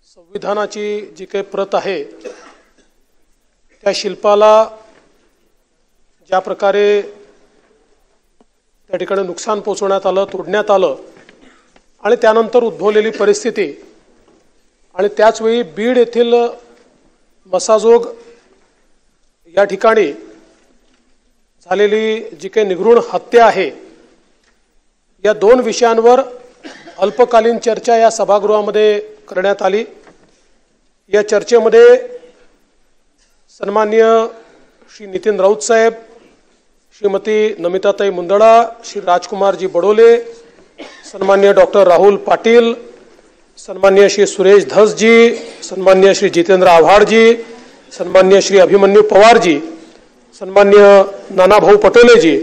संविधानाची जी काही प्रत आहे त्या शिल्पाला ज्या प्रकारे त्या ठिकाणी नुकसान पोहोचवण्यात आलं, तोडण्यात आलं आणि त्यानंतर उद्भवलेली परिस्थिती आणि त्याच वेळी बीड येथील मसाजोग या ठिकाणी झालेली जी काही निगृढ हत्या आहे, या दोन विषयांवर अल्पकालीन चर्चा या सभागृहामध्ये करण्यात आली। या चर्चेमध्ये सन्माननीय श्री नितीन राऊत साहेब, श्रीमती नमिताताई मुंदडा, श्री राजकुमारजी बडोले, सन्माननीय डॉक्टर राहुल पाटील, सन्माननीय श्री सुरेश धस जी, सन्माननीय श्री जितेंद्र आव्हाड जी, सन्माननीय श्री अभिमन्यु पवार जी, सन्माननीय नानाभाऊ पटोले जी,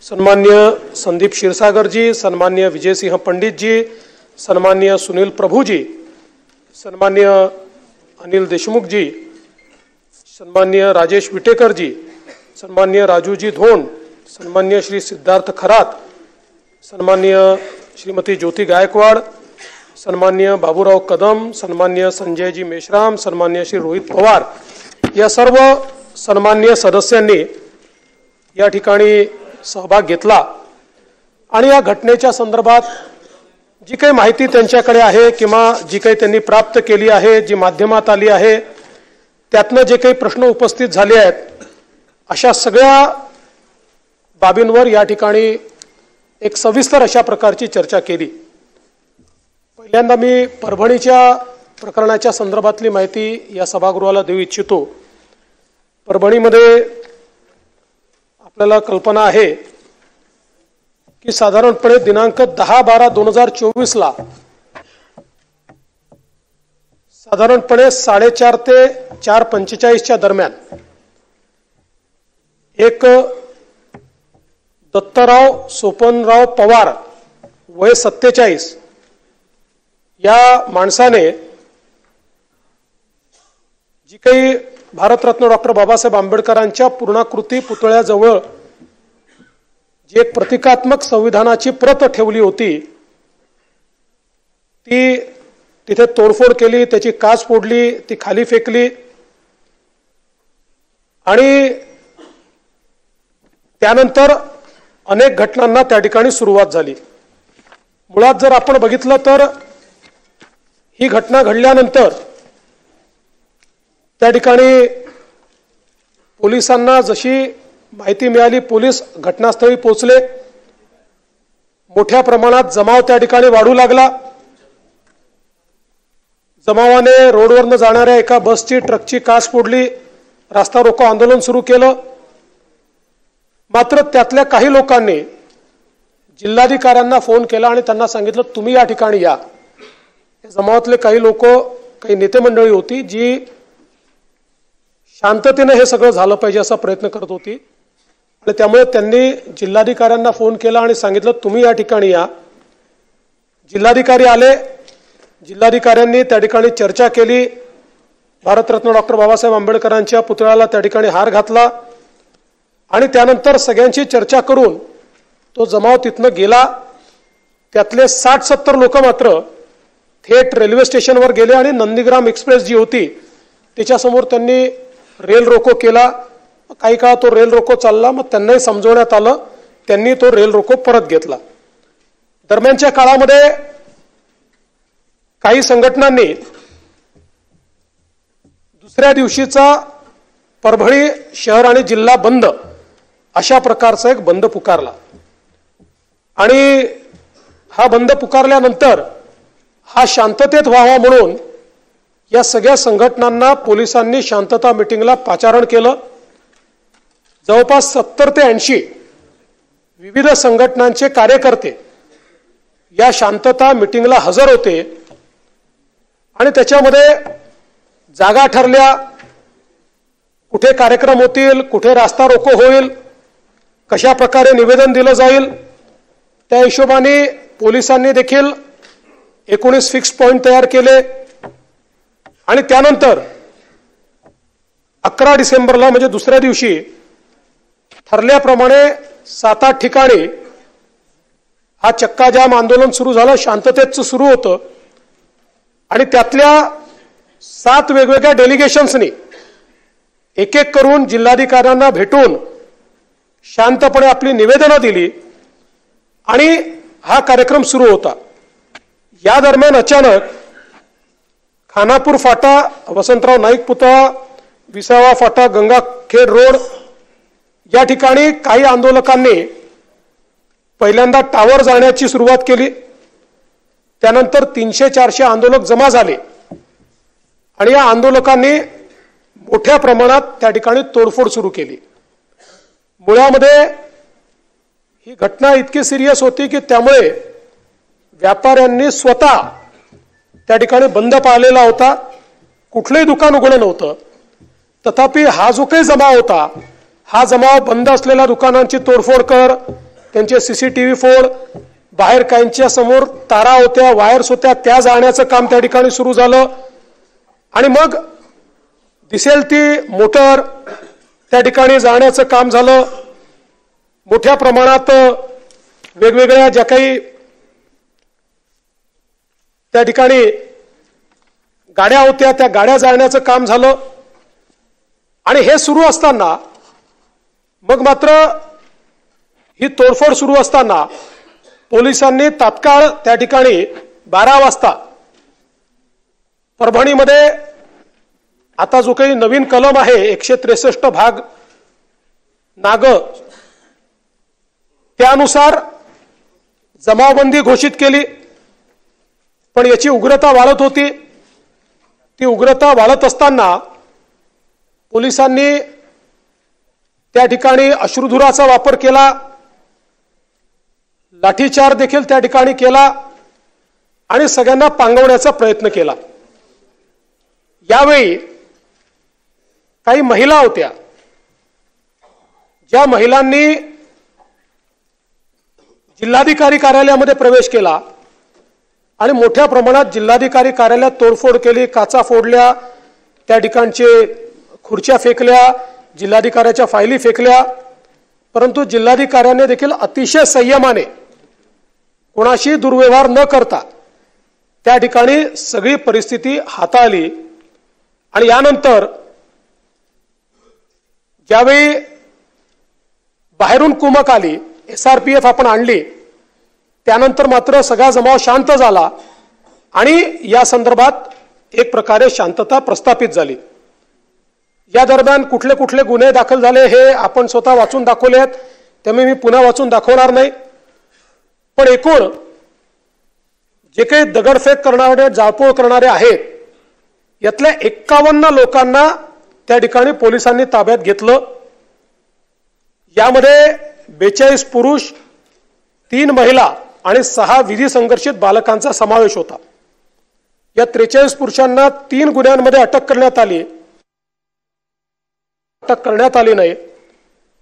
सन्माननीय संदीप क्षीरसागर जी, सन्माननीय विजय सिंह पंडित जी, सन्माननीय सुनील प्रभु जी, सन्माननीय अनिल देशमुख जी, सन्माननीय राजेश विटेकर जी, सन्माननीय राजू जी धोंड, सन्माननीय श्री सिद्धार्थ खरात, सन्माननीय श्रीमती ज्योति गायकवाड़, सन्माननीय बाबूराव कदम, सन्माननीय संजय जी मेश्राम, सन्माननीय श्री रोहित पवार या सर्व सन्माननीय सदस्यांनी या ठिकाणी सहभाग घेतला आणि या घटनेच्या संदर्भात जी काही माहिती त्यांच्याकडे आहे किंवा जी काही त्यांनी प्राप्त केली आहे, जी माध्यमात आली आहे, त्यातनं जे काही प्रश्न उपस्थित झाले आहेत, अशा सगळ्या बाबींवर या ठिकाणी एक सविस्तर अशा प्रकारची चर्चा केली। पहिल्यांदा मी परभणीच्या प्रकरणाच्या संदर्भातली माहिती या सभागृहाला देऊ इच्छितो। परभणीमध्ये आपल्याला कल्पना आहे की साधारणपणे दिनांक 10/12/2024 ला साधारणपणे 4:30 ते 4:45 दरम्यान एक दत्तराव सोपनराव पवार वय 47 या माणसाने जी काही भारतरत्न डॉक्टर बाबासाहेब आंबेडकरांच्या पूर्णाकृती पुतळ्याजवळ जी एक प्रतिकात्मक संविधानाची प्रत ठेवली होती, ती तिथे तोडफोड केली, त्याची काच फोडली, ती खाली फेकली आणि त्यानंतर अनेक घटनांना त्या ठिकाणी सुरुवात झाली। मुळात जर आपण बघितलं तर ही घटना घडल्यानंतर त्या ठिकाणी पोलिसांना जशी माहिती मिळाली, पोलीस घटनास्थळी पोहोचले, मोठ्या प्रमाणात जमाव त्या ठिकाणी वाढू लागला। जमावाने रोडवरनं जाणाऱ्या एका बसची, ट्रकची काच फोडली, रास्ता रोको आंदोलन सुरू केलं। मात्र त्यातल्या काही लोकांनी जिल्हाधिकाऱ्यांना फोन केला आणि त्यांना सांगितलं तुम्ही या ठिकाणी या। जमावातले काही लोक, काही नेते मंडळी होती जी शांततेने हे सगळं झालं पाहिजे असा प्रयत्न करत होती आणि त्यामुळे त्यांनी जिल्हाधिकाऱ्यांना फोन केला आणि सांगितलं तुम्ही या ठिकाणी या। जिल्हाधिकारी आले, जिल्हाधिकाऱ्यांनी त्या ठिकाणी चर्चा केली, भारतरत्न डॉक्टर बाबासाहेब आंबेडकरांच्या पुतळ्याला त्या ठिकाणी हार घातला आणि त्यानंतर सगळ्यांची चर्चा करून तो जमाव तिथनं गेला। त्यातले 60-70 लोक मात्र थेट रेल्वे स्टेशनवर गेले आणि नंदीग्राम एक्सप्रेस जी होती त्याच्यासमोर त्यांनी रेल रोको केला। काही काळ तो रेल रोको चालला, मग त्यांनाही समजवण्यात आलं, त्यांनी तो रेल रोको परत घेतला। दरम्यानच्या काळामध्ये काही संघटनांनी दुसऱ्या दिवशीचा परभणी शहर आणि जिल्हा बंद अशा प्रकारचा एक बंद पुकारला आणि हा बंद पुकारल्यानंतर हा शांततेत व्हावा म्हणून या सगळ्या संघटनांना पोलिसांनी शांतता मीटिंगला पाचारण केलं। जवळपास 70 ते 80 विविध संघटनांचे कार्यकर्ते या शांतता मीटिंगला हजर होते आणि त्याच्यामध्ये जागा ठरल्या, कुठे कार्यक्रम होतील, कुठे रास्ता रोको होईल, कशा प्रकारे निवेदन दिलं जाईल, त्या हिशोबाने पोलिसांनी देखील 19 फिक्स पॉइंट तयार केले आणि त्यानंतर 11 डिसेंबरला म्हणजे दुसऱ्या दिवशी ठरल्याप्रमाणे 7-8 ठिकाणी हा चक्का जाम आंदोलन सुरू झालं, शांततेत सुरू होतं आणि त्यातल्या 7 वेगवेगळ्या डेलिगेशन्सनी एक एक करून जिल्हाधिकाऱ्यांना भेटून शांतपणे आपली निवेदनं दिली आणि हा कार्यक्रम सुरू होता। या दरम्यान अचानक खानापूर फाटा, वसंतराव नाईक पुतळा, विसावा फाटा, गंगाखेड रोड या ठिकाणी काही आंदोलकांनी पहिल्यांदा टावर जाण्याची सुरुवात केली। त्यानंतर 300-400 आंदोलक जमा झाले आणि या आंदोलकांनी मोठ्या प्रमाणात त्या ठिकाणी तोडफोड सुरू केली। मुळामध्ये ही घटना इतकी सिरियस होती की त्यामुळे व्यापाऱ्यांनी स्वतः त्या ठिकाणी बंद पाळलेला होता, कुठलंही दुकान उघडं नव्हतं। तथापि हा जो काही जमाव होता, हा जमाव बंद असलेल्या दुकानांची तोडफोड कर, त्यांचे सीसीटीव्ही फोड, बाहेर काहींच्या समोर तारा होत्या, वायर्स होत्या, त्या जाळण्याचं काम त्या ठिकाणी सुरू झालं आणि मग दिसेल ती मोटर त्या ठिकाणी जाळण्याचं काम झालं। मोठ्या प्रमाणात वेगवेगळ्या ज्या काही त्या ठिकाणी गाड्या होत्या त्या गाड्या जाळण्याचं काम झालं आणि हे सुरू असताना मग मात्र ही तोडफोड सुरू असताना पोलिसांनी तात्काळ त्या ठिकाणी 12 वाजता परभणीमध्ये आता जो काही नवीन कलम आहे 163 भाग नाग त्यानुसार जमावबंदी घोषित केली। पण याची उग्रता वाढत होती। ती उग्रता वाढत असताना पोलिसांनी त्या ठिकाणी अश्रुधुराचा वापर केला, लाठीचार्ज देखील त्या ठिकाणी केला आणि सगळ्यांना पांगवण्याचा प्रयत्न केला। यावेळी काही महिला होत्या, ज्या महिलांनी जिल्हाधिकारी कार्यालयामध्ये प्रवेश केला आणि मोठ्या प्रमाणात जिल्हाधिकारी कार्यालयात तोडफोड केली, काचा फोडल्या, त्या ठिकाणचे खुर्च्या फेकल्या, जिल्हाधिकाऱ्याच्या फायली फेकल्या। परंतु जिल्हाधिकाऱ्याने देखील अतिशय संयमाने कोणाशी दुर्व्यवहार न करता त्या ठिकाणी सगळी परिस्थिती हाताळली आणि यानंतर ज्यावेळी बाहेरून कुमक आली, SRPF आपण आणली, त्यानंतर मात्र सगळा जमाव शांत झाला आणि या संदर्भात एक प्रकारे शांतता प्रस्थापित झाली। या दरम्यान कुठले कुठले गुन्हे दाखल झाले हे आपण स्वतः वाचून दाखवले आहेत, त्यामुळे मी पुन्हा वाचून दाखवणार नाही। पण एकूण जे काही दगडफेक करणारे, जाळपोळ करणारे आहेत, यातल्या 51 लोकांना त्या ठिकाणी पोलिसांनी ताब्यात घेतलं। यामध्ये 42 पुरुष, 3 महिला आणि 6 विधी संघर्षित बालकांचा समावेश होता। या 43 पुरुषांना 3 गुन्ह्यांमध्ये अटक करण्यात आली नाही।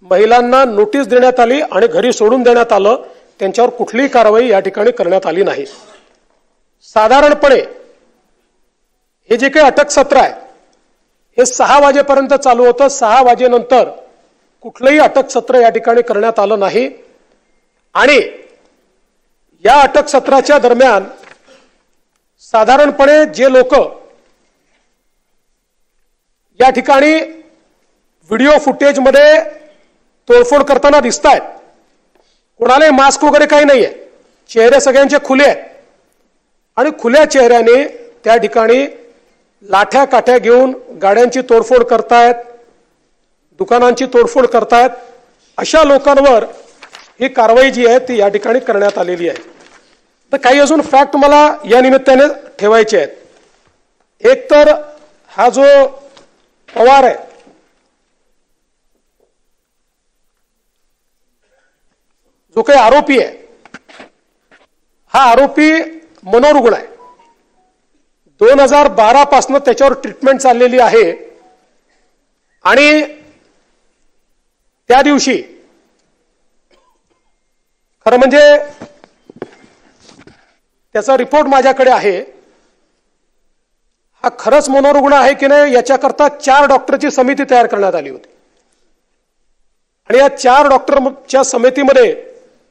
महिलांना नोटीस देण्यात आली आणि घरी सोडून देण्यात आलं, त्यांच्यावर कुठलीही कारवाई या ठिकाणी करण्यात आली नाही। साधारणपणे हे जे काही अटक सत्र आहे हे 6 वाजेपर्यंत चालू होतं। 6 वाजेनंतर कुठलंही अटक सत्र या ठिकाणी करण्यात आलं नाही आणि या अटक सत्राच्या दरम्यान साधारणपणे जे लोक या ठिकाणी व्हिडिओ फुटेजमध्ये तोडफोड करताना दिसत आहेत, कोणालाही मास्क वगैरे काही नाहीये, चेहरे सगळ्यांचे खुले आहेत आणि खुल्या चेहऱ्याने त्या ठिकाणी लाठ्या काठ्या घेऊन गाड्यांची तोडफोड करतायत, दुकानांची तोडफोड करतायत। अशा लोकांवर ही कारवाई जी आहे ती या ठिकाणी करण्यात आलेली आहे। तर काही अजून फॅक्ट मला या निमित्ताने ठेवायचे आहेत। एक तर हा जो पवार आहे, जो काही आरोपी आहे, हा आरोपी मनोरुग्ण आहे। 2012 पासून त्याच्यावर ट्रीटमेंट चाललेली आहे आणि त्या दिवशी खरं म्हणजे त्याचा रिपोर्ट माझ्याकडे आहे, हा खरंच मनोरुग्ण आहे की नाही याच्याकरता 4 डॉक्टरची समिती तयार करण्यात आली होती आणि या 4 डॉक्टरच्या समितीमध्ये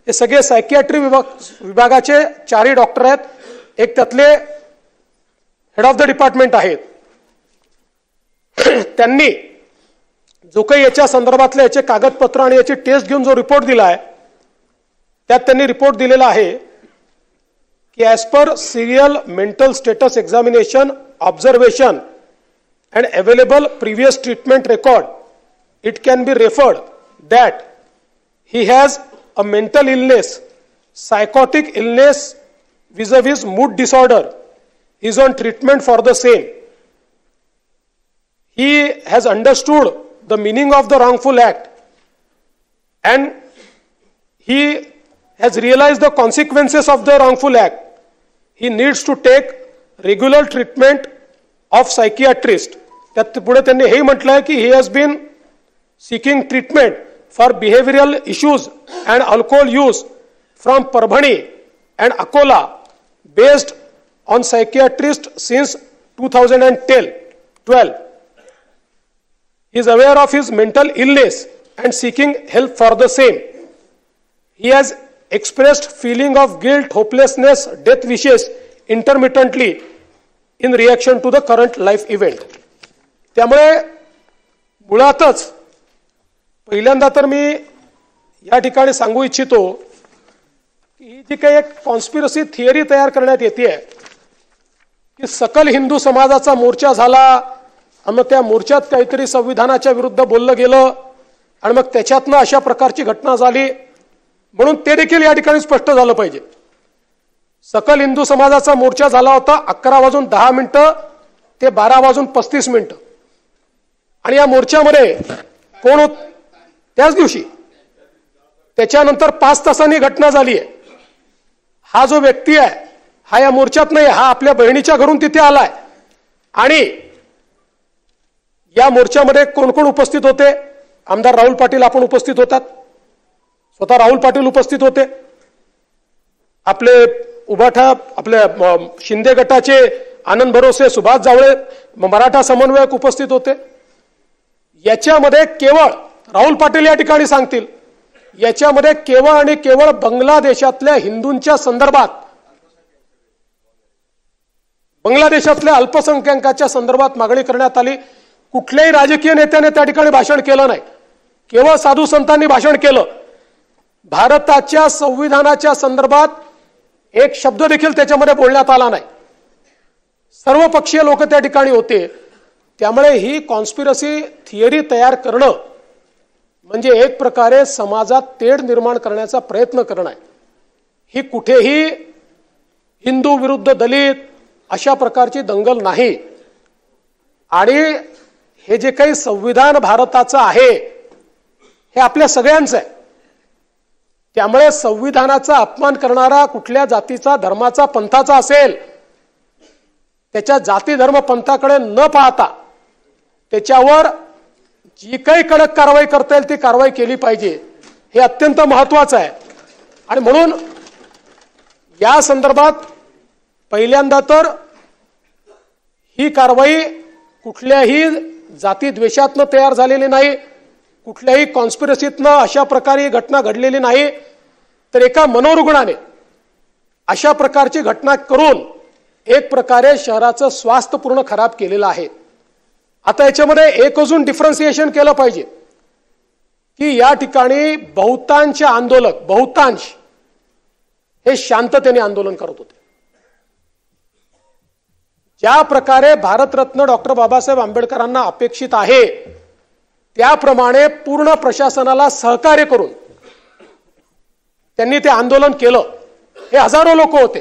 हे सगळे सायकियाट्री विभागाचे 4ही डॉक्टर आहेत। एक त्यातले हेड ऑफ द डिपार्टमेंट आहेत त्यांनी जो काही याच्या संदर्भातले याचे कागदपत्र आणि याची टेस्ट घेऊन जो रिपोर्ट दिला आहे त्यात त्यांनी रिपोर्ट दिलेला आहे की as per serial mental status examination observation and available previous treatment record, it can be referred that he has a mental illness, psychotic illness vis-a-vis mood disorder, is on treatment for the same. He has understood the meaning of the wrongful act and he has realized the consequences of the wrongful act. He needs to take regular treatment of psychiatrist. त्यात पुढे त्यांनी हे म्हटलंय की he has been seeking treatment for behavioral issues and alcohol use from Parbhani and Akola based on psychiatrist since 2012. He is aware of his mental illness and seeking help for the same. He has expressed feeling of guilt, hopelessness, death wishes intermittently in reaction to the current life event. त्यामुळे मुळातच पहिल्यांदा तर मी या ठिकाणी सांगू इच्छितो की ही जी काही एक कॉन्स्पिरसी थिअरी तयार करण्यात येते की सकल हिंदू समाजाचा मोर्चा झाला आणि मग त्या मोर्चात काहीतरी संविधानाच्या विरुद्ध बोललं गेलं आणि मग त्याच्यातनं अशा प्रकारची घटना झाली म्हणून ते देखील या ठिकाणी स्पष्ट झालं पाहिजे. सकल हिंदू समाजाचा मोर्चा झाला होता 11:10 ते 12:35 आणि या मोर्चामध्ये कोण होत त्याच दिवशी त्याच्यानंतर 5 तासांनी घटना झाली आहे. हा जो व्यक्ती आहे हा या मोर्चात नाही, हा आपल्या बहिणीच्या घरून तिथे आलाय. आणि या मोर्चामध्ये कोण कोण उपस्थित होते? आमदार राहुल पाटील आपण उपस्थित होतात, स्वतः राहुल पाटील उपस्थित होते, आपले उभाठा आपल्या शिंदे गटाचे आनंद भरोसे, सुभाष जावळे, मराठा समन्वयक उपस्थित होते. याच्यामध्ये केवळ राहुल पाटील या ठिकाणी सांगतील याच्यामध्ये केवळ आणि केवळ बांगलादेशातल्या हिंदूंच्या संदर्भात, बांगलादेशातल्या अल्पसंख्याकांच्या संदर्भात मागणी करण्यात आली. कुठल्याही राजकीय नेत्याने त्या ठिकाणी भाषण केलं नाही, केवळ साधू संतांनी भाषण केलं. भारताच्या संविधानाच्या संदर्भात एक शब्द देखील त्याच्यामध्ये बोलण्यात आला नाही. सर्व पक्षीय लोक त्या ठिकाणी होते. त्यामुळे ही कॉन्स्पिरसी थिअरी तयार करणं म्हणजे एक प्रकारे समाजात तेढ निर्माण करण्याचा प्रयत्न करणं आहे. ही कुठेही हिंदू विरुद्ध दलित अशा प्रकारची दंगल नाही. आणि हे जे काही संविधान भारताचं आहे हे आपल्या सगळ्यांचं आहे. त्यामुळे संविधानाचा अपमान करणारा कुठल्या जातीचा, धर्माचा, पंथाचा असेल त्याच्या जाती धर्म पंथाकडे न पाहता त्याच्यावर जी काही कडक कारवाई करता येईल ती कारवाई केली पाहिजे, हे अत्यंत महत्त्वाचं आहे. आणि म्हणून या संदर्भात पहिल्यांदा तर ही कारवाई कुठल्याही जाती द्वेषातनं तयार झालेली नाही, कुठल्याही कॉन्स्पिरसीतनं अशा प्रकारे घटना घडलेली नाही, तर एका मनोरुग्णाने अशा प्रकारची घटना करून एक प्रकारे शहराचं स्वास्थ्य पूर्ण खराब केलेलं आहे. आता याच्यामध्ये एक अजून डिफरन्सिएशन केलं पाहिजे की या ठिकाणी बहुतांश आंदोलक हे शांततेने आंदोलन करत होते. ज्या प्रकारे भारतरत्न डॉक्टर बाबासाहेब आंबेडकरांना अपेक्षित आहे त्याप्रमाणे पूर्ण प्रशासनाला सहकार्य करून त्यांनी ते आंदोलन केलं. हे हजारो लोक होते.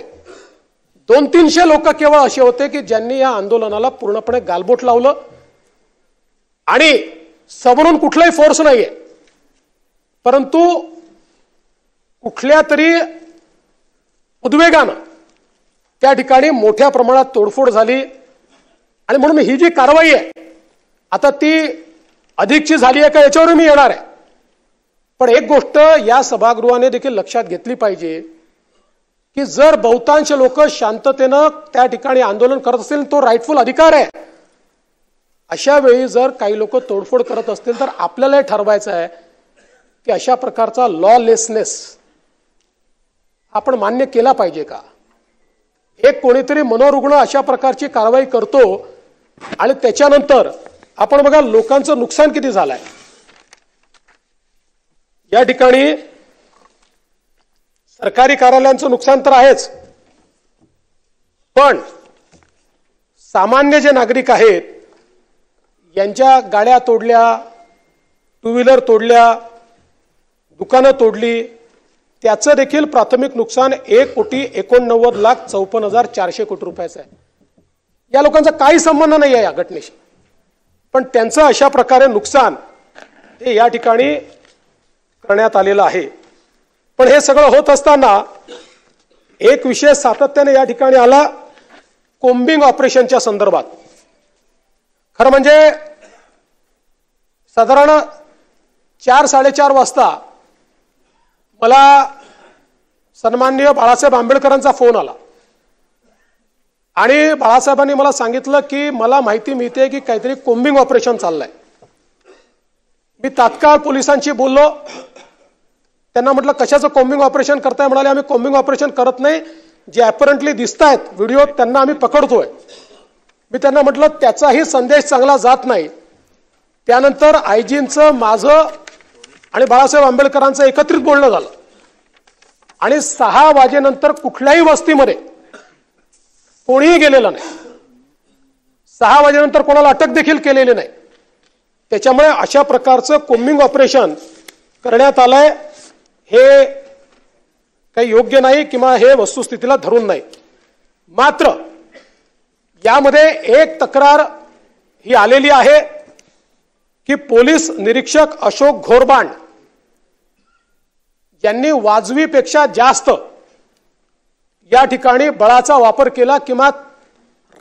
200-300 लोक केवळ असे होते की ज्यांनी या आंदोलनाला पूर्णपणे गालबोट लावलं. आणि समोरून कुठलाही फोर्स नाहीये, परंतु कुठल्या तरी उद्वेगानं त्या ठिकाणी मोठ्या प्रमाणात तोडफोड झाली. आणि म्हणून ही जी कारवाई आहे आता ती अधिकची झाली आहे का याच्यावर मी येणार आहे. पण एक गोष्ट या सभागृहाने देखील लक्षात घेतली पाहिजे की जर बहुतांश लोक शांततेनं त्या ठिकाणी आंदोलन करत असतील तो राईटफुल अधिकार आहे. अशा वेळी जर काही लोक तोडफोड करत असतील तर आपल्याला हे ठरवायचं आहे की अशा प्रकारचा लॉलेसनेस आपण मान्य केला पाहिजे का. एक कोणीतरी मनोरुग्ण अशा प्रकारची कारवाई करतो आणि त्याच्यानंतर आपण बघा लोकांचं नुकसान किती झालंय या ठिकाणी। सरकारी कार्यालयांचं नुकसान तर आहेच, पण सामान्य जे नागरिक आहेत यांच्या गाड्या तोडल्या, टू व्हीलर तोडल्या, दुकानं तोडली, त्याचं देखील प्राथमिक नुकसान 1,89,54,400 कोटी रुपयाचं आहे। या लोकांचा काही संबंध नाही आहे या घटनेशी, पण त्यांचं अशा प्रकारे नुकसान हे या ठिकाणी करण्यात आलेलं आहे। पण हे सगळं होत असताना एक विषय सातत्याने या ठिकाणी आला, कोम्बिंग ऑपरेशनच्या संदर्भात। खरं म्हणजे साधारण 4-4:30 वाजता मला सन्माननीय बाळासाहेब आंबेडकरांचा फोन आला आणि बाळासाहेबांनी मला सांगितलं की मला माहिती मिळते की काहीतरी कोम्बिंग ऑपरेशन चाललंय। मी तात्काळ पोलिसांशी बोललो, त्यांना म्हटलं कशाचं कोम्बिंग ऑपरेशन करताय? म्हणाले आम्ही कोम्बिंग ऑपरेशन करत नाही, जे अपरंटली दिसतायत व्हिडिओ त्यांना आम्ही पकडतोय। मी त्यांना म्हटलं त्याचाही संदेश चांगला जात नाही। त्यानंतर आयजींचं, माझं आणि बाळासाहेब आंबेडकरांचं एकत्रित बोलणं झालं आणि 6 वाजेनंतर कुठल्याही वस्तीमध्ये कोणीही गेलेलं नाही। 6 वाजेनंतर कोणाला अटक देखील केलेली नाही। त्याच्यामुळे अशा प्रकारचं कोम्बिंग ऑपरेशन करण्यात आलंय हे काही योग्य नाही किंवा हे वस्तुस्थितीला धरून नाही। मात्र यामध्ये एक तक्रार ही आलेली आहे की पोलीस निरीक्षक अशोक घोरबांड यांनी वाजवीपेक्षा जास्त या ठिकाणी बळाचा वापर केला किंवा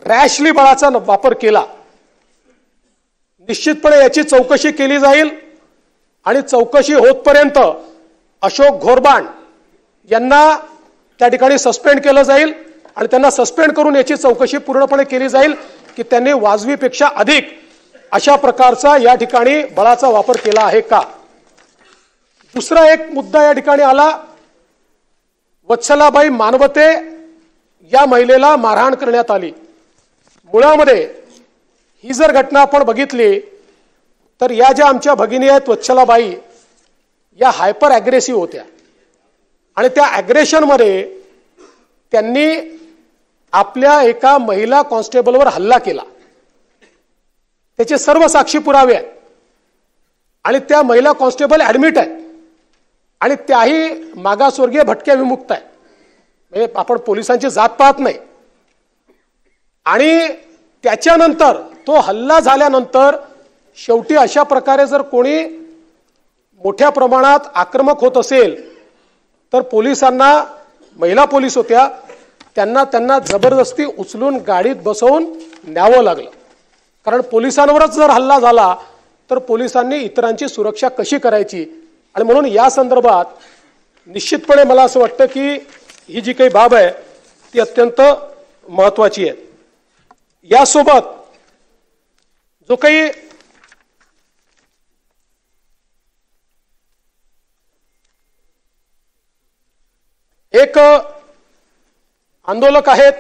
रॅशली बळाचा वापर केला। निश्चितपणे याची चौकशी केली जाईल आणि चौकशी होतपर्यंत अशोक घोरबांड यांना त्या ठिकाणी सस्पेंड केलं जाईल आणि त्यांना सस्पेंड करून याची चौकशी पूर्णपणे केली जाईल की त्यांनी वाजवीपेक्षा अधिक अशा प्रकारचा या ठिकाणी बळाचा वापर केला आहे का। दुसरा एक मुद्दा या ठिकाणी आला, वत्सलाबाई मानवते या महिलेला मारहाण करण्यात आली। मुळामध्ये ही जर घटना आपण बघितली तर या ज्या आमच्या भगिनी आहेत वत्सलाबाई, या हायपर ॲग्रेसिव्ह होत्या आणि त्या ॲग्रेशनमध्ये त्यांनी आपल्या एका महिला कॉन्स्टेबलवर हल्ला केला। त्याचे सर्व साक्षी पुरावे आहेत आणि त्या महिला कॉन्स्टेबल ॲडमिट आहेत आणि त्याही मागासवर्गीय भटक्या विमुक्त आहेत। म्हणजे आपण पोलिसांची जात पाहत नाही। आणि त्याच्यानंतर तो हल्ला झाल्यानंतर शेवटी अशा प्रकारे जर कोणी मोठ्या प्रमाणात आक्रमक होत असेल तर पोलिसांना, महिला पोलीस होत्या, त्यांना जबरदस्ती उचलून गाडीत बसवून न्यावं लागलं। कारण पोलिसांवरच जर हल्ला झाला तर पोलिसांनी इतरांची सुरक्षा कशी करायची, आणि म्हणून या संदर्भात निश्चितपणे मला असं वाटतं की ही जी काही बाब आहे ती अत्यंत महत्त्वाची आहे। यासोबत जो काही एक आंदोलक आहेत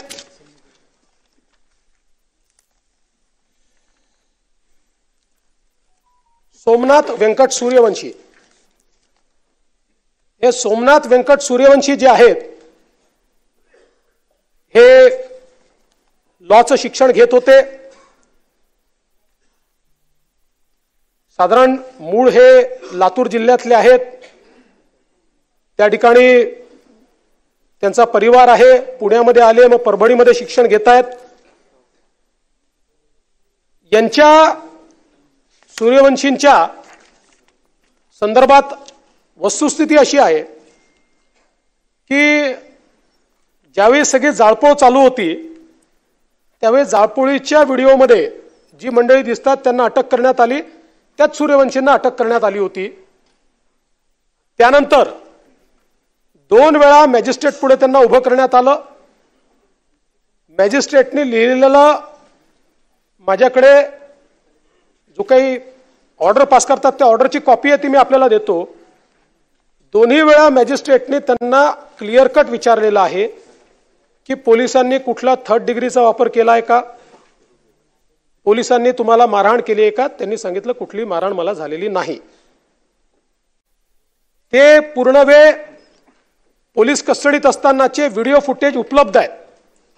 सोमनाथ व्यंकट सूर्यवंशी, हे सोमनाथ व्यंकट सूर्यवंशी जे आहेत हे लॉचं शिक्षण घेत होते। साधारण मूळ हे लातूर जिल्ह्यातले आहेत, त्या ठिकाणी त्यांचा परिवार आहे, पुण्यामध्ये आले, मग परभणीमध्ये शिक्षण घेत आहेत। यांच्या सूर्यवंशींच्या संदर्भात वस्तुस्थिती अशी आहे की ज्यावेळी सगळी जाळपोळ चालू होती त्यावेळी जाळपोळीच्या व्हिडिओमध्ये जी मंडळी दिसतात त्यांना अटक करण्यात आली, त्याच सूर्यवंशींना अटक करण्यात आली होती। त्यानंतर 2 वेळा मॅजिस्ट्रेट पुढे त्यांना उभं करण्यात आलं। मॅजिस्ट्रेटने लिहिलेलं माझ्याकडे जो काही ऑर्डर पास करतात त्या ऑर्डरची कॉपी आहे ती मी आपल्याला देतो। दोन्ही वेळा मॅजिस्ट्रेटने त्यांना क्लिअर कट विचारलेलं आहे की पोलिसांनी कुठला 3rd डिग्रीचा वापर केला आहे का, पोलिसांनी तुम्हाला मारहाण केली आहे का? त्यांनी सांगितलं कुठली मारहाण मला झालेली नाही. ते पूर्ण वेळ पोलीस कस्टडीत असतानाचे व्हिडिओ फुटेज उपलब्ध आहेत,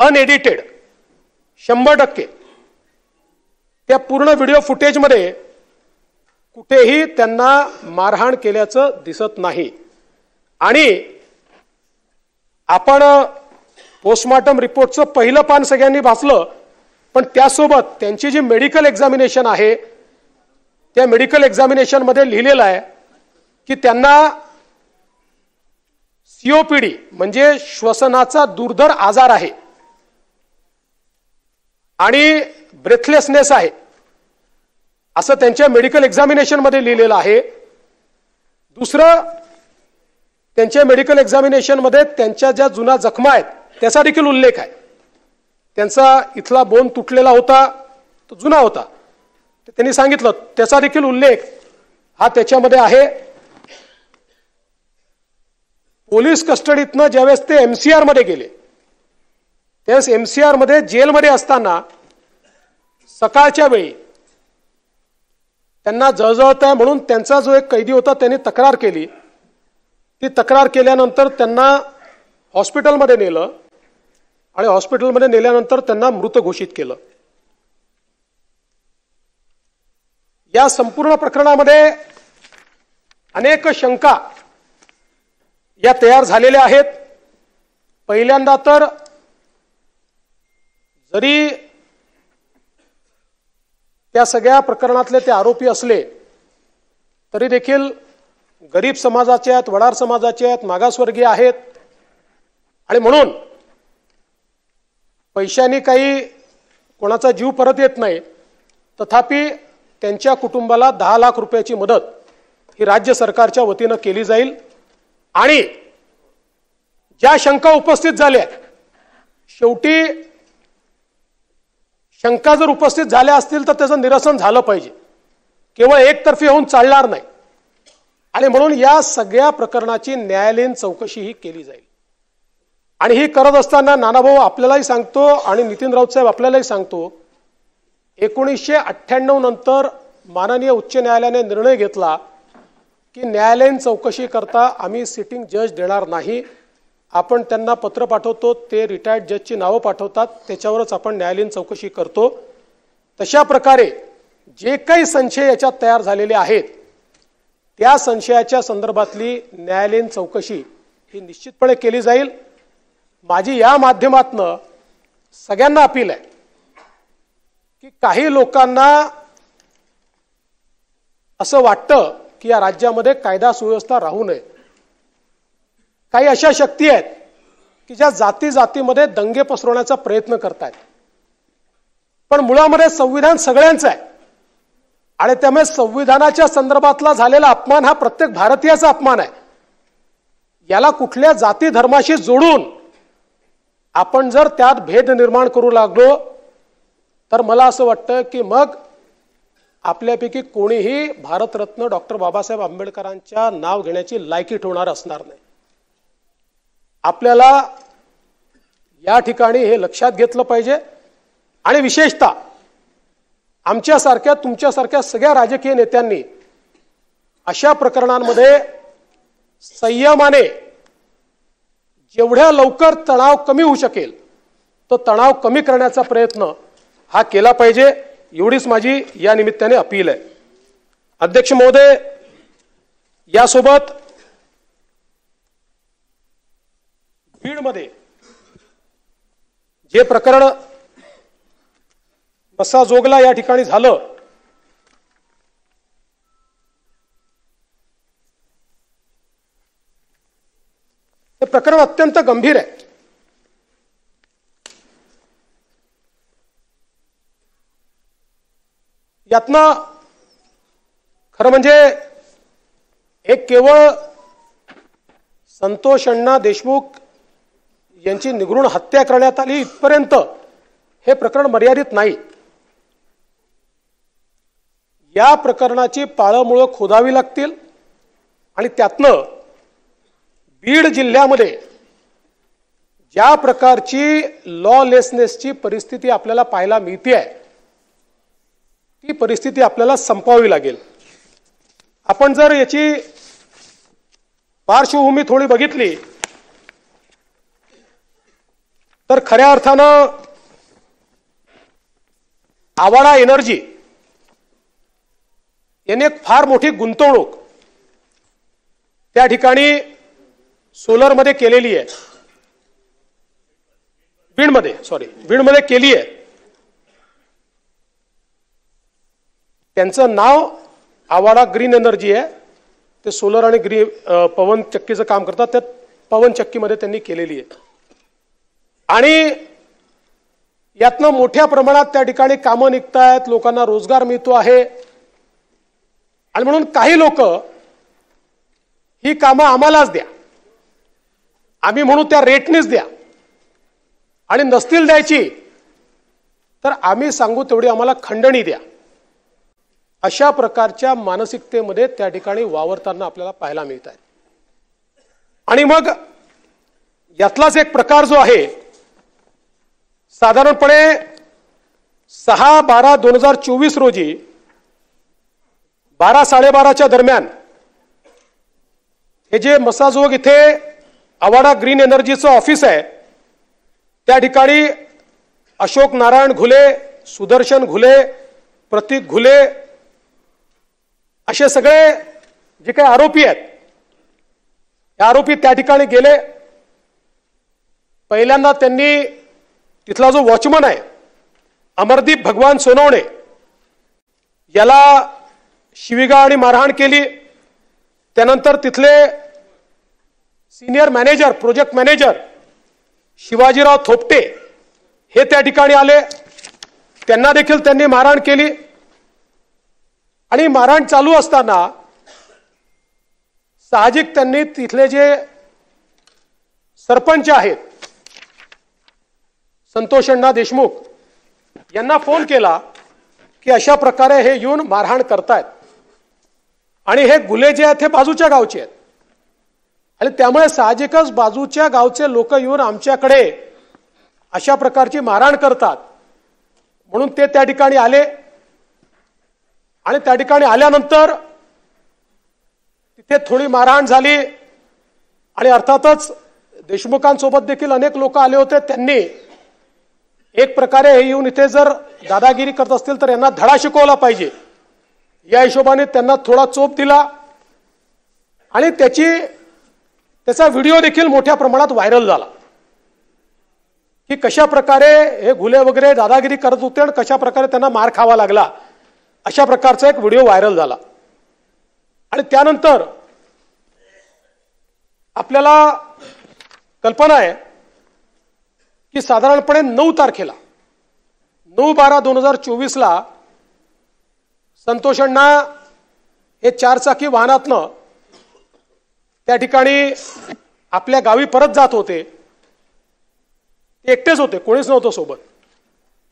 अनएडिटेड 100%. त्या पूर्ण व्हिडिओ फुटेजमध्ये कुठेही त्यांना मारहाण केल्याचं दिसत नाही. आणि आपण पोस्टमॉर्टम रिपोर्टचं पहिलं पान सगळ्यांनी वाचलं, पण त्यासोबत त्यांची जी मेडिकल एक्झामिनेशन आहे त्या मेडिकल एक्झामिनेशन मध्ये लिहिलेलं आहे की त्यांना COPD म्हणजे श्वसनाचा दुर्धर आजार आहे आणि ब्रेथलेसनेस आहे, असं त्यांच्या मेडिकल एक्झामिनेशन मध्ये लिहिलेलं आहे. दुसरं, त्यांच्या मेडिकल एक्झामिनेशन मध्ये त्यांच्या ज्या जुना जखमा आहेत त्याचा देखील उल्लेख आहे. त्यांचा इथला बोन तुटलेला होता, तो जुना होता, त्यांनी सांगितलं, त्याचा देखील उल्लेख हा त्याच्यामध्ये आहे. पोलीस कस्टडीतनं ज्यावेळेस ते MCR मध्ये गेले त्यावेळेस MCR मध्ये जेलमध्ये असताना सकाळच्या वेळी त्यांना जळजळत आहे म्हणून त्यांचा जो एक कैदी होता त्यांनी तक्रार केली. ती तक्रार केल्यानंतर त्यांना हॉस्पिटलमध्ये नेलं आणि हॉस्पिटलमध्ये नेल्यानंतर त्यांना मृत घोषित केलं. या संपूर्ण प्रकरणामध्ये अनेक शंका या तयार झालेल्या आहेत. पहिल्यांदा तर जरी त्या सगळ्या प्रकरणातले ते आरोपी असले तरी देखील गरीब समाजाचे आहेत, वडार समाजाचे आहेत, मागासवर्गीय आहेत आणि म्हणून पैशाने काही कोणाचा जीव परत येत नाही. तथापि त्यांच्या कुटुंबाला 10 लाख रुपयाची मदत ही राज्य सरकारच्या वतीनं केली जाईल. आणि ज्या शंका उपस्थित झाल्या, शेवटी शंका जर उपस्थित झाल्या असतील तर त्याचं निरसन झालं पाहिजे, केवळ एकतर्फी होऊन चालणार नाही. आणि म्हणून या सगळ्या प्रकरणाची न्यायालयीन चौकशी ही केली जाईल. आणि ही करत असताना नानाभाऊ आपल्यालाही सांगतो आणि नितीन राऊत साहेब आपल्यालाही सांगतो, 1998 नंतर माननीय उच्च न्यायालयाने निर्णय घेतला की न्यायालयीन चौकशी करता आम्ही सिटिंग जज देणार नाही. आपण त्यांना पत्र पाठवतो, ते रिटायर्ड जजची नावं पाठवतात, त्याच्यावरच आपण न्यायालयीन चौकशी करतो. तशा प्रकारे जे काही संशय याच्यात तयार झालेले आहेत त्या संशयाच्या संदर्भातली न्यायालयीन चौकशी ही निश्चितपणे केली जाईल. माझी या माध्यमातनं सगळ्यांना अपील आहे की काही लोकांना असं वाटतं की या राज्यामध्ये कायदा सुव्यवस्था राहू नये. काही अशा शक्ती आहेत की ज्या जाती जातीमध्ये दंगे पसरवण्याचा प्रयत्न करतात. पण मुळामध्ये संविधान सगळ्यांचं आहे आणि त्यामुळे संविधानाच्या संदर्भातला झालेला अपमान हा प्रत्येक भारतीयाचा अपमान आहे. याला कुठल्या जाती धर्माशी जोडून आपण जर त्यात भेद निर्माण करू लागलो तर मला असं वाटतं की मग आपल्यापैकी कोणीही भारतरत्न डॉक्टर बाबासाहेब आंबेडकरांच्या नाव घेण्याची लायकी ठेवणार असणार नाही. आपल्याला या ठिकाणी हे लक्षात घेतलं पाहिजे. आणि विशेषतः आमच्यासारख्या तुमच्यासारख्या सगळ्या राजकीय नेत्यांनी अशा प्रकरणांमध्ये संयमाने जेवढ्या लवकर तणाव कमी होऊ शकेल तो तणाव कमी करण्याचा प्रयत्न हा केला पाहिजे. एवढीच माझी या निमित्ताने अपील आहे. अध्यक्ष महोदय, यासोबत बीडमध्ये जे प्रकरण मस्साजोगला या ठिकाणी झालं, हे प्रकरण अत्यंत गंभीर आहे. यातनं खरं म्हणजे एक केवळ संतोष अण्णा देशमुख यांची निगृण हत्या करण्यात आली इथपर्यंत हे प्रकरण मर्यादित नाही. या प्रकरणाची पाळंमुळं खोदावी लागतील आणि त्यातनं बीड जिल्ह्यामध्ये ज्या प्रकारची लॉलेसनेसची परिस्थिती आपल्याला पाहायला मिळते आहे ती परिस्थिती आपल्याला संपवावी लागेल. आपण जर याची पार्श्वभूमी थोडी बघितली तर खऱ्या अर्थानं आवाडा एनर्जी याने एक फार मोठी गुंतवणूक त्या ठिकाणी सोलरमध्ये केलेली आहे. बीडमध्ये केली आहे. त्यांचं नाव आवाडा ग्रीन एनर्जी आहे. ते सोलर आणि पवन चक्कीचं काम करतात. त्या पवन चक्कीमध्ये त्यांनी केलेली आहे आणि यातनं मोठ्या प्रमाणात त्या ठिकाणी कामं निघतायत, लोकांना रोजगार मिळतो आहे. आणि म्हणून काही लोक ही कामं आम्हालाच द्या, आम्ही म्हणू त्या रेटनेच द्या, आणि नसतील द्यायची तर आम्ही सांगू तेवढी आम्हाला खंडणी द्या, अशा प्रकारच्या मानसिकतेमध्ये त्या ठिकाणी वावरताना आपल्याला पाहायला मिळत आहे. आणि मग यातलाच एक प्रकार जो आहे, साधारणपणे 6/12/2024 रोजी 12-12:30 दरम्यान हे जे मसाजोग इथे आवाडा ग्रीन एनर्जीचं ऑफिस आहे त्या ठिकाणी अशोक नारायण घुले, सुदर्शन घुले, प्रतीक घुले असे सगळे जे काही आरोपी आहेत, हे आरोपी त्या ठिकाणी गेले. पहिल्यांदा त्यांनी तिथला जो वॉचमन आहे अमरदीप भगवान सोनवणे याला शिवीगाळ आणि मारहाण केली. त्यानंतर तिथले senior manager, project manager Shivajirao Thopte हे त्या ठिकाणी आले. त्यांना देखील त्यांनी मारहाण केली. आणि मारहाण चालू असताना साहजिक त्यांनी तिथले जे सरपंच आहेत संतोष अण्णा देशमुख यांना फोन केला की अशा प्रकारे हे येऊन मारहाण करतायत आणि हे गुले जे आहेत हे बाजूच्या गावचे आहेत आणि त्यामुळे साहजिकच बाजूच्या गावचे लोक येऊन आमच्याकडे अशा प्रकारची मारहाण करतात. म्हणून ते त्या ठिकाणी आले आणि त्या ठिकाणी आल्यानंतर तिथे थोडी मारहाण झाली आणि अर्थातच देशमुखांसोबत देखील अनेक लोक आले होते. त्यांनी एक प्रकारे हे येऊन इथे जर दादागिरी करत असतील तर यांना धडा शिकवला पाहिजे या हिशोबाने त्यांना थोडा चोप दिला आणि त्याचा व्हिडिओ देखील मोठ्या प्रमाणात व्हायरल झाला की कशा प्रकारे हे घुले वगैरे दादागिरी करत होते आणि कशा प्रकारे त्यांना मार खावा लागला, अशा प्रकारचा एक व्हिडिओ व्हायरल झाला. आणि त्यानंतर आपल्याला कल्पना आहे की साधारणपणे 9 तारखेला 9/12/2024 संतोष अण्णा हे 4 चाकी वाहनातनं त्या ठिकाणी आपल्या गावी परत जात होते. ते एकटेच होते, कोणीच नव्हतं सोबत.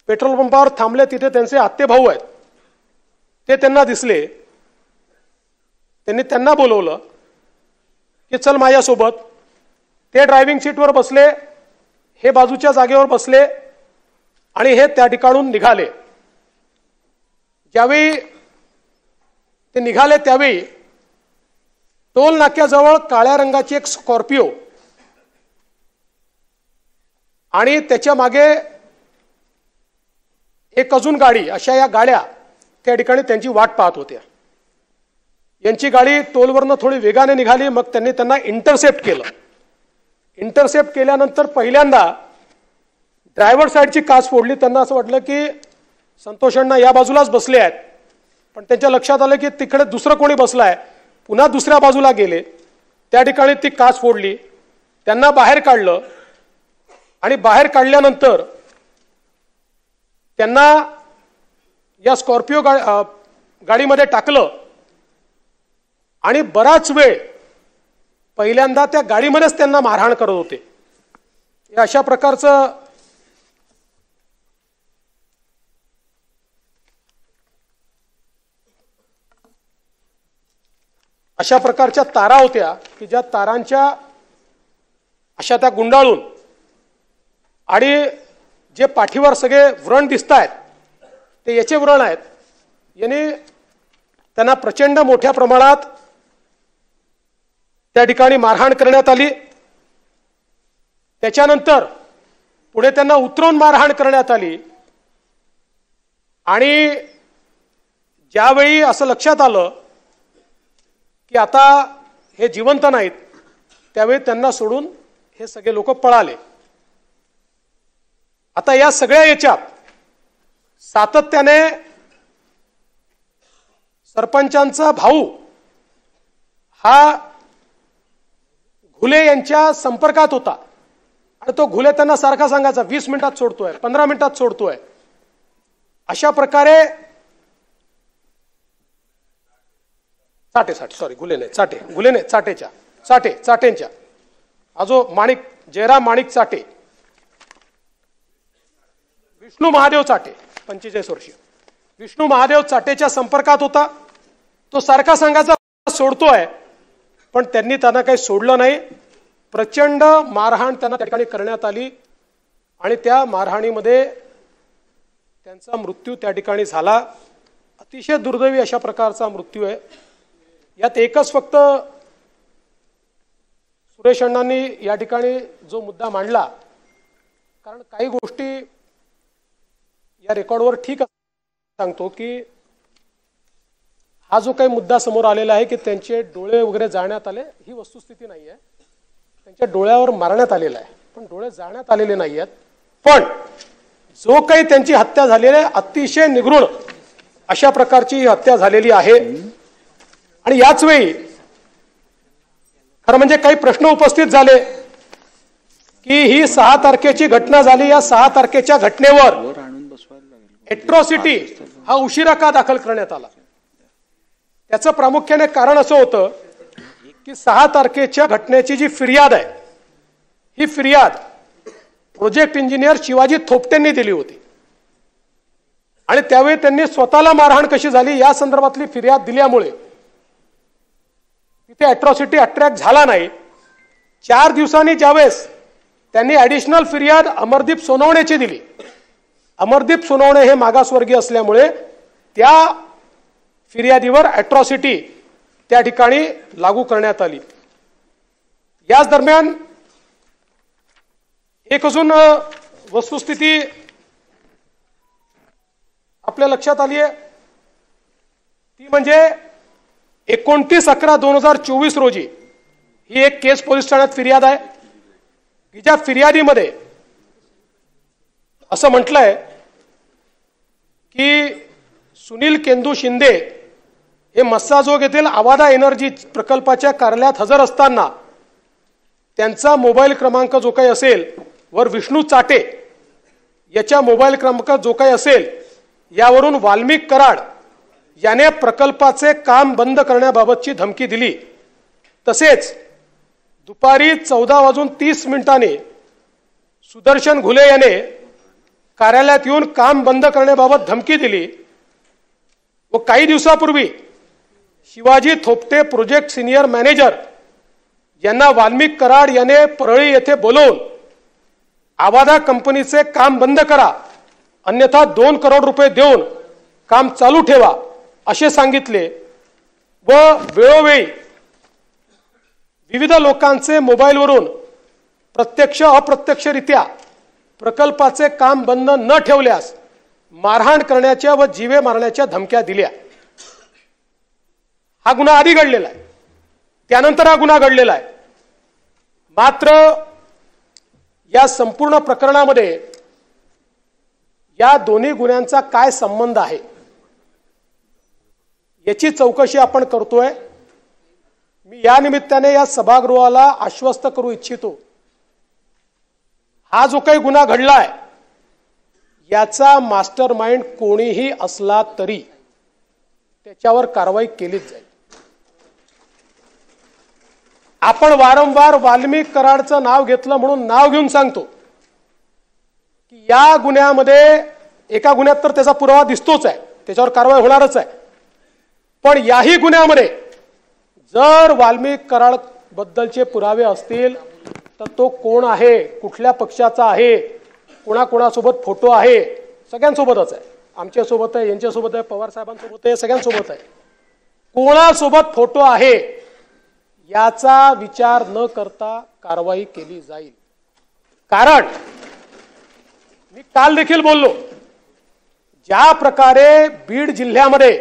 पेट्रोल पंपावर थांबले. तिथे त्यांचे आत्ते भाऊ आहेत, ते त्यांना दिसले. त्यांनी त्यांना बोलवलं की चल माझ्यासोबत. ते ड्रायव्हिंग सीटवर बसले, हे बाजूच्या जागेवर बसले आणि हे त्या ठिकाणून निघाले. ज्यावेळी ते निघाले त्यावेळी टोल नाक्याजवळ काळ्या रंगाची एक स्कॉर्पिओ आणि त्याच्या मागे एक अजून गाडी, अशा या गाड्या त्या ठिकाणी त्यांची वाट पाहत होत्या. यांची गाडी टोलवरनं थोडी वेगाने निघाली. मग त्यांनी त्यांना इंटरसेप्ट केलं. इंटरसेप्ट केल्यानंतर पहिल्यांदा ड्रायव्हर साईडची काच फोडली. त्यांना असं वाटलं की संतोष अण्णा या बाजूलाच बसले आहेत, पण त्यांच्या लक्षात आलं की तिकडे दुसरं कोणी बसलाय. पुन्हा दुसऱ्या बाजूला गेले, त्या ठिकाणी ती काच फोडली. त्यांना बाहेर काढलं आणि बाहेर काढल्यानंतर त्यांना या स्कॉर्पिओ गाडीमध्ये टाकलं आणि बराच वेळ पहिल्यांदा त्या गाडीमध्येच त्यांना मारहाण करत होते. अशा प्रकारचं अशा प्रकारच्या तारा होत्या की ज्या तारांच्या अशा त्या गुंडाळून आणि जे पाठीवर सगळे व्रण दिसत आहेत ते याचे व्रण आहेत. याने त्यांना प्रचंड मोठ्या प्रमाणात त्या ठिकाणी मारहाण करण्यात आली। त्याच्यानंतर पुढे त्यांना उतरवून मारहाण करण्यात आली आणि ज्यावेळी असं लक्षात आलं की आता हे जिवंत नाहीत, त्यावेळी त्यांना सोडून हे सगळे लोक पळाले। आता या सगळ्या याच्यात सातत्याने सरपंचांचा भाऊ हा घुले यांच्या संपर्कात होता आणि तो घुले त्यांना सारखा सांगायचा 20 मिनिटात सोडतोय, 15 मिनिटात सोडतोय। अशा प्रकारे चाटेंच्या आजो माणिक जयराम माणिक चाटे, विष्णू महादेव चाटे 45 वर्षीय विष्णू महादेव चाटेच्या संपर्कात होता। तो सारखा सांगायचा सोडतोय, पण त्यांनी त्यांना काही सोडलं नाही। प्रचंड मारहाण त्यांना त्या ठिकाणी करण्यात आली आणि त्या मारहाणीमध्ये त्यांचा मृत्यू त्या ठिकाणी झाला। अतिशय दुर्दैवी अशा प्रकारचा मृत्यू आहे। यात एकच फक्त सुरेश अण्णांनी या ठिकाणी जो मुद्दा मांडला, कारण काही गोष्टी या रेकॉर्डवर ठीक सांगतो की हा जो काही मुद्दा समोर आलेला आहे की त्यांचे डोळे वगैरे जाळण्यात आले, ही वस्तुस्थिती नाही आहे। त्यांच्या डोळ्यावर मारण्यात आलेला आहे, पण डोळे जाळण्यात आलेले नाही आहेत। पण जो काही त्यांची हत्या झालेली आहे, अतिशय निगृढ अशा प्रकारची ही हत्या झालेली आहे। आणि याच वेळी खरं म्हणजे काही प्रश्न उपस्थित झाले की ही 6 तारखेची घटना झाली, या 6 तारखेच्या घटनेवर एट्रॉसिटी हा उशिरा का दाखल करण्यात आला। त्याचं प्रामुख्याने कारण असं होतं की 6 तारखेच्या घटनेची जी फिर्याद आहे, ही फिर्याद प्रोजेक्ट इंजिनियर शिवाजी थोपटेंनी दिली होती आणि त्यावेळी त्यांनी स्वतःला मारहाण कशी झाली या संदर्भातली फिर्याद दिल्यामुळे तिथे एट्रॉसिटी अट्रॅक्ट झाला नाही। 4 दिवसांनी ज्यावेळेस त्यांनी ॲडिशनल फिर्याद अमरदीप सोनवणेची दिली, अमरदीप सोनवणे हे मागासवर्गीय असल्यामुळे त्या फिर्यादीवर एट्रॉसिटी त्या ठिकाणी लागू करण्यात आली। याच दरम्यान एक अजून वस्तुस्थिती आपल्या लक्षात आली आहे, ती म्हणजे 29/11/2024 रोजी ही एक केस पोलीस ठाण्यात फिर्याद आहे की ज्या फिर्यादीमध्ये असं म्हटलंय की सुनील केंदू शिंदे हे मस्साजोग येथील आवादा एनर्जी प्रकल्पाच्या कार्यालयात हजर असताना त्यांचा मोबाईल क्रमांक जो काही असेल वर विष्णू चाटे याच्या मोबाईल क्रमांक जो काही असेल यावरून वाल्मिक कराड याने प्रकल्पाचे काम बंद करण्याबाबतची धमकी दिली। तसेच दुपारी 14:30 सुदर्शन घुले याने कार्यालयात येऊन काम बंद करण्याबाबत धमकी दिली व काही दिवसापूर्वी Shivaji Thopte project senior manager यांना वाल्मिक कराड याने परळी येथे बोलवून आवादा कंपनीचे काम बंद करा, अन्यथा 2 करोड रुपये देऊन काम चालू ठेवा असे सांगितले व वेळोवेळी विविध लोकांचे मोबाईलवरून प्रत्यक्ष अप्रत्यक्षरित्या प्रकल्पाचे काम बंद न ठेवल्यास मारहाण करण्याच्या व जीवे मारण्याच्या धमक्या दिल्या। हा गुन्हा आधी घडलेला आहे, त्यानंतर हा गुन्हा घडलेला आहे। मात्र या संपूर्ण प्रकरणामध्ये या दोन्ही गुन्ह्यांचा काय संबंध आहे याची चौकशी आपण करतोय। मी या निमित्ताने या सभागृहाला आश्वस्त करू इच्छितो, हा जो काही गुन्हा घडलाय याचा मास्टरमाइंड कोणीही असला तरी त्याच्यावर कारवाई केलीच जाईल। आपण वारंवार वाल्मिक कराडचं नाव घेतलं म्हणून नाव घेऊन सांगतो की या गुन्ह्यामध्ये एका गुन्ह्यात तर त्याचा पुरावा दिसतोच आहे, त्याच्यावर कारवाई होणारच आहे, पण याही गुन्ह्यामध्ये जर वाल्मिक कराड बद्दलचे पुरावे असतील तर तो कोण आहे, कुठल्या पक्षाचा आहे, कोणाकोणासोबत फोटो आहे, सगळ्यांसोबतच आहे, आमच्यासोबत आहे, यांच्यासोबत आहे, पवार साहेबांसोबत आहे, सगळ्यांसोबत आहे. कोणासोबत फोटो आहे याचा विचार न करता कारवाई केली जाईल. कारण मी काल देखील बोललो, ज्या प्रकारे बीड जिल्ह्यामध्ये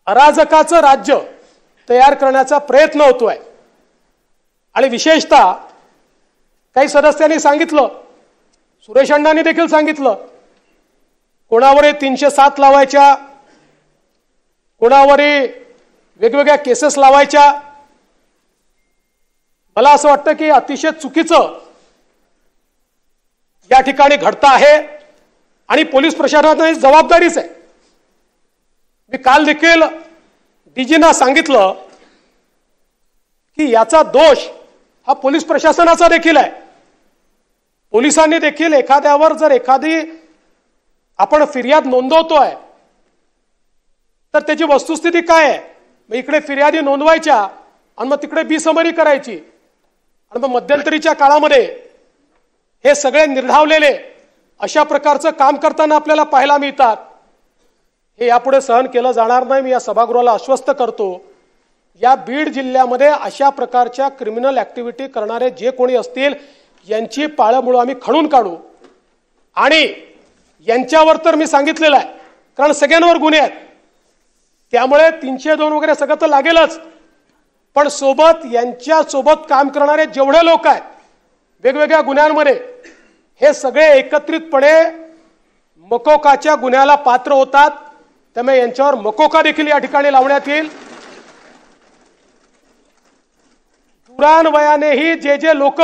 अराजकाचं राज्य तयार करण्याचा प्रयत्न होतोय आणि विशेषतः काही सदस्यांनी सांगितलं, सुरेश अण्णांनी देखील सांगितलं, कोणावरही 307 लावायच्या, कोणावरही वेगवेगळ्या केसेस लावायच्या. मला असं वाटतं की अतिशय चुकीचं या ठिकाणी घडतं आहे आणि पोलीस प्रशासनाची जबाबदारीच आहे. मी काल देखील डीजींना सांगितलं की याचा दोष हा पोलीस प्रशासनाचा देखील आहे. पोलिसांनी देखील एखाद्यावर जर एखादी आपण फिर्याद नोंदवतोय तर त्याची वस्तुस्थिती काय आहे, मग इकडे फिर्यादी नोंदवायच्या आणि मग तिकडे बिसमरी करायची आणि मग मध्यंतरीच्या काळामध्ये हे सगळे निर्ढावलेले अशा प्रकारचं काम करताना आपल्याला पाहायला मिळतात. हे यापुढे सहन केलं जाणार नाही. मी या सभागृहाला आश्वस्त करतो, या बीड जिल्ह्यामध्ये अशा प्रकारच्या क्रिमिनल ऍक्टिव्हिटी करणारे जे कोणी असतील यांची पाळंमुळं आम्ही खणून काढू. आणि यांच्यावर तर मी सांगितलेलं आहे, कारण सगळ्यांवर गुन्हे आहेत, त्यामुळे 302 वगैरे सगळं तर लागेलच, पण सोबत यांच्या सोबत काम करणारे जेवढे लोक आहेत वेगवेगळ्या गुन्ह्यांमध्ये, हे सगळे एकत्रितपणे मकोकाच्या गुन्ह्याला पात्र होतात. त्यामुळे यांच्यावर मकोका देखील या ठिकाणी लावण्यात येईल. दुरान्वयानेही जे जे लोक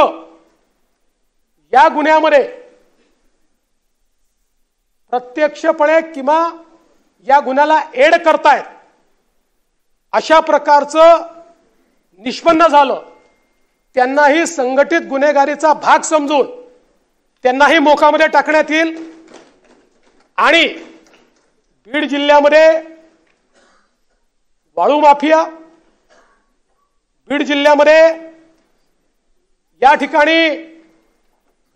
या गुन्ह्यामध्ये प्रत्यक्षपणे किंवा या गुन्ह्याला एड करतायत अशा प्रकारचं निष्पन्न झालं, त्यांनाही संघटित गुन्हेगारीचा भाग समजून त्यांनाही मोकामध्ये टाकण्यात येईल. आणि बीड जिल्ह्यामध्ये वाळू माफिया, बीड जिल्ह्यामध्ये या ठिकाणी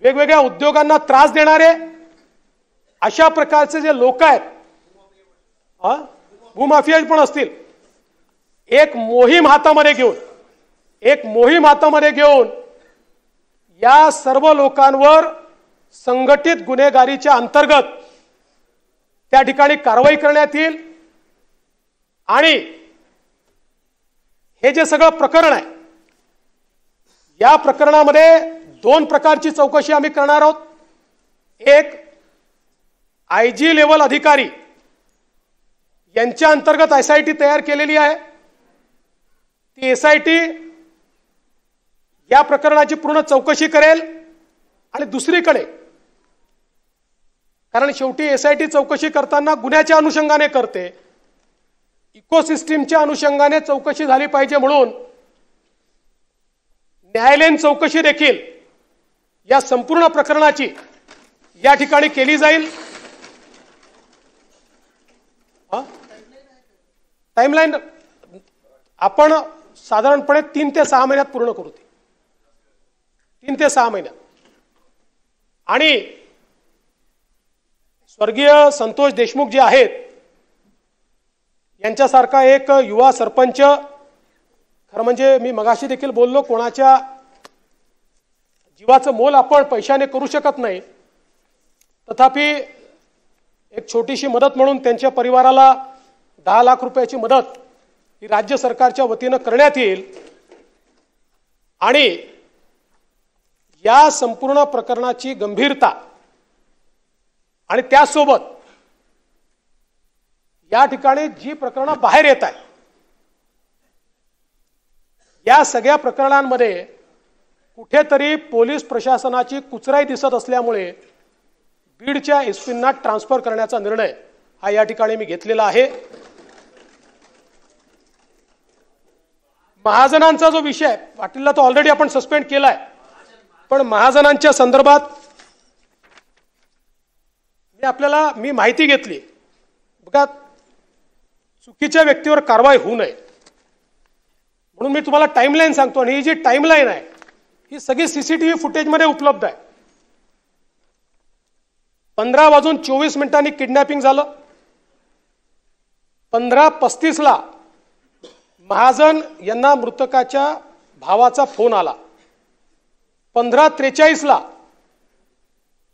वेगवेगळ्या उद्योगांना त्रास देणारे अशा प्रकारचे जे लोक आहेत, भूमाफिया पण असतील, एक मोहीम हातामध्ये घेऊन या सर्व लोकांवर संघटित गुन्हेगारीच्या अंतर्गत त्या ठिकाणी कारवाई करण्यात येईल. आणि हे जे सगळं प्रकरण आहे, या प्रकरणामध्ये 2 प्रकारची चौकशी आम्ही करणार आहोत. एक आयजी लेवल अधिकारी यांच्या अंतर्गत एसआयटी तयार केलेली आहे. ती एसआयटी या प्रकरणाची पूर्ण चौकशी करेल. आणि दुसरीकडे, कारण शेवटी एसआयटी चौकशी करताना गुन्ह्याच्या अनुषंगाने करते, इकोसिस्टीमच्या अनुषंगाने चौकशी झाली पाहिजे, म्हणून न्यायालयीन चौकशी देखील या संपूर्ण प्रकरणाची या ठिकाणी केली जाईल. टाइमलाईन आपण साधारणपणे 3 ते 6 महिन्यात पूर्ण करू. 3 ते 6 महिन्यात. आणि स्वर्गीय संतोष देशमुख जे आहेत, यांच्यासारखा एक युवा सरपंच, खरं म्हणजे मी मगाशी देखील बोललो, कोणाच्या जीवाचं मोल आपण पैशाने करू शकत नाही, तथापि एक छोटीशी मदत म्हणून त्यांच्या परिवाराला 10 लाख रुपयाची मदत ही राज्य सरकारच्या वतीनं करण्यात येईल. आणि या संपूर्ण प्रकरणाची गंभीरता आणि त्यासोबत या ठिकाणी जी प्रकरणं बाहेर येत आहेत, या सगळ्या प्रकरणांमध्ये कुठेतरी पोलीस प्रशासनाची कुचराई दिसत असल्यामुळे बीडच्या एसपींना ट्रान्सफर करण्याचा निर्णय हा या ठिकाणी मी घेतलेला आहे. महाजनांचा जो विषय पाटीलला तो ऑलरेडी आपण सस्पेंड केलाय, पण महाजनांच्या संदर्भात मी माहिती घेतली. बघा, चुकीच्या व्यक्तीवर कारवाई होऊ नये म्हणून मी तुम्हाला टाइमलाईन सांगतो. आणि ही जी टाइमलाईन आहे ही सगळी सीसीटीव्ही फुटेजमध्ये उपलब्ध आहे. 15:24 किडनॅपिंग झालं. 15:35 महाजन यांना मृतकाच्या भावाचा फोन आला. 15:43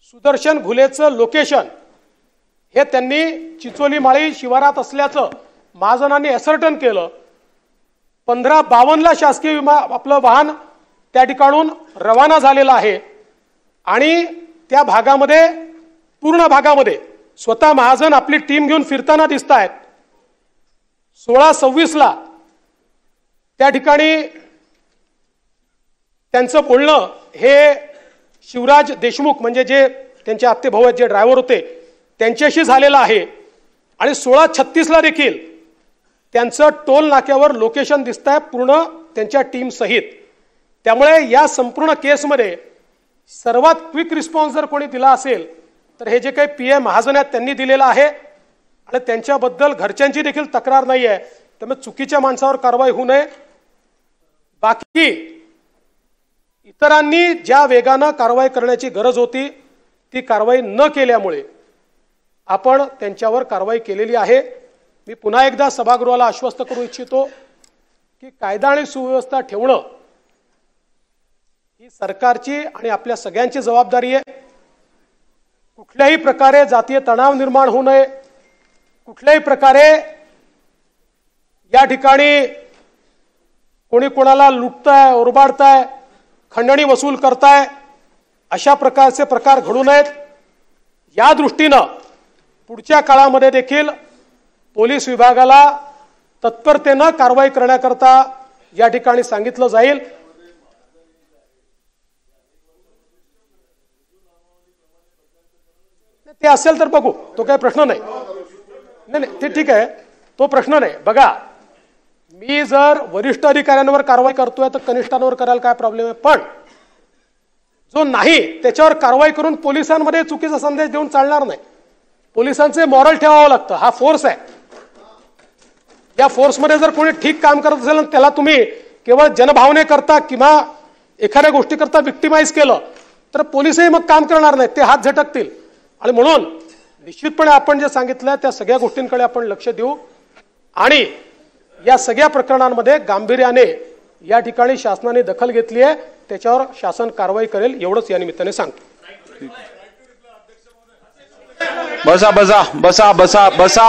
सुदर्शन घुलेचं लोकेशन हे त्यांनी चिचोली माळी शिवारात असल्याचं महाजनांनी असर्टन केलं. 15:52 शासकीय आपलं वाहन त्या ठिकाणून रवाना झालेलं आहे आणि त्या भागामध्ये पूर्ण भागामध्ये स्वतः महाजन आपली टीम घेऊन फिरताना दिसत आहेत. 16:26 त्या ठिकाणी त्यांचं बोलणं हे शिवराज देशमुख म्हणजे जे त्यांचे आत्ते भाऊ आहेत जे ड्रायव्हर होते त्यांच्याशी झालेलं आहे. आणि 16:36 देखील त्यांचं टोल नाक्यावर लोकेशन दिसत आहे पूर्ण त्यांच्या टीम सहित. त्यामुळे या संपूर्ण केसमध्ये सर्वात क्विक रिस्पॉन्स जर कोणी दिला असेल तर हे जे काही PM महाजन आहेत त्यांनी दिलेला आहे आणि त्यांच्याबद्दल घरच्यांची देखील तक्रार नाही आहे. त्यामुळे चुकीच्या माणसावर कारवाई होऊ नये. बाकी इतरांनी ज्या वेगानं कारवाई करण्याची गरज होती ती कारवाई न केल्यामुळे आपण त्यांच्यावर कारवाई केलेली आहे. मी पुन्हा एकदा सभागृहाला आश्वस्त करू इच्छितो की कायदा आणि सुव्यवस्था ठेवणं ही सरकारची आणि आपल्या सगळ्यांची जबाबदारी आहे. कुठल्याही प्रकारे जातीय तणाव निर्माण होऊ नये. कुठल्याही प्रकारे या ठिकाणी कोणी कोणाला लुटताय ओरबाडताय खंडणी वसूल करताय अशा प्रकारचे प्रकार घडू नयेत. या दृष्टीनं पुढच्या काळामध्ये देखील पोलीस विभागाला तत्परतेनं कारवाई करण्याकरता या ठिकाणी सांगितलं जाईल. ते असेल तर बघू तो काही प्रश्न नाही. नाही ते ठीक आहे तो प्रश्न नाही. बघा मी जर वरिष्ठ अधिकाऱ्यांवर कारवाई करतोय तर कनिष्ठांवर करायला काय प्रॉब्लेम आहे. पण जो नाही त्याच्यावर कारवाई करून पोलिसांमध्ये चुकीचा संदेश देऊन चालणार नाही. पोलिसांचे मॉरल ठेवावं लागतं. हा फोर्स आहे. या फोर्समध्ये जर कोणी ठीक काम करत असेल आणि त्याला तुम्ही केवळ जनभावने करता किंवा एखाद्या गोष्टी करता विक्टिमाइज केलं तर पोलिसही मग काम करणार नाहीत. ते हात झटकतील. आणि म्हणून निश्चितपणे आपण जे सांगितलं त्या सगळ्या गोष्टींकडे आपण लक्ष देऊ आणि या सगळ्या प्रकरणांमध्ये गांभीर्याने या ठिकाणी शासनाने दखल घेतली आहे. त्याच्यावर शासन कारवाई करेल एवढंच या निमित्ताने सांगतो. बसा बसा बसा बसा बसा